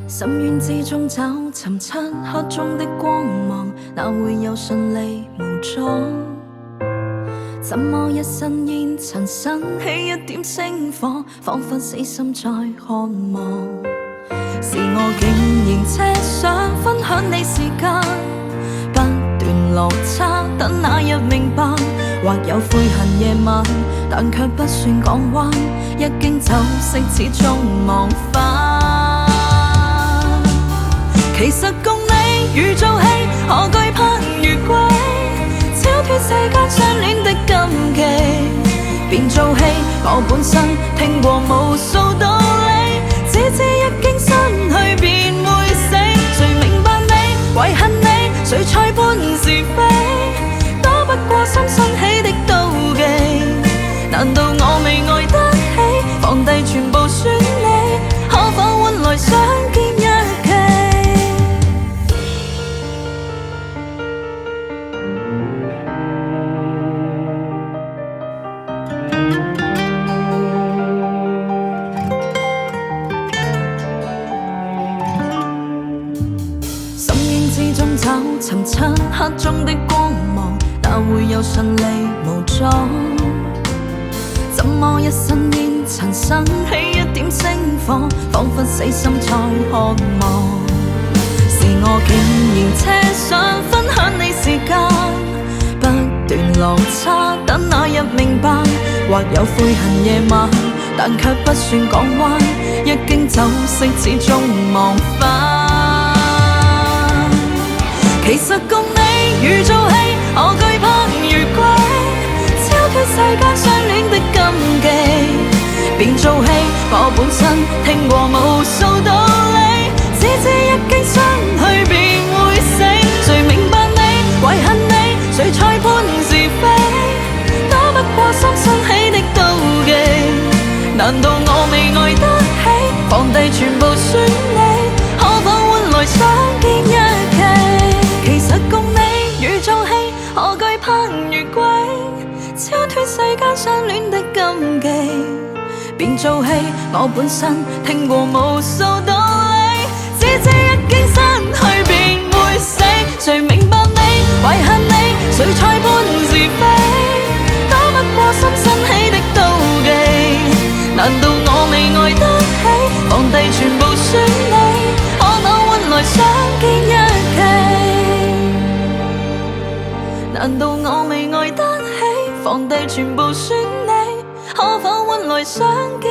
深淵之中找尋漆黑中的光芒，哪會有順利無阻？怎麼一身煙塵生起一點星火，彷彿死心在渴望。是我竟然奢想分享你時間，不斷落差，等那日明白，或有悔恨夜晚，但卻不算港灣，一經酒色始終忘返。其實共你如做戲，何懼怕越軌，超脫世間相戀的禁忌。變做戲，我本身聽過無數道理，只知一經失去便會死。誰明白你，遺恨你，誰裁判是非？多不過心生起的妒忌。難道我未愛得起，放低全部選你，可否換來相見一期？之中找尋漆黑中的光芒，哪會有順利無阻？怎麼一身煙塵生起一點星火，彷彿死心才渴望。是我竟然奢想分享你時間，不斷落差，等那日明白，或有悔恨夜晚，但卻不算港灣，一經酒色始終忘返。其實共你如做戲，何懼怕越軌，超脫世間相戀的禁忌。變做戲，我本身聽過無數道理，只知一經失去便會死。誰明白你，遺恨你，誰裁判是非？多不過心生起的妒忌。難道我未愛得起，放低全部選你，可否換來相見一期？其實共你如做戲，何懼怕越軌，超脫世間相戀的禁忌。變做戲，我本身聽過無數道理，只知一經失去便會死。誰明白你，遺恨你，誰裁判是非？多不過心生起的妒忌。難道我未愛得起，放低全部選你，可否換來相見一期？難道我未愛得起，放低全部選你，可否換來相見？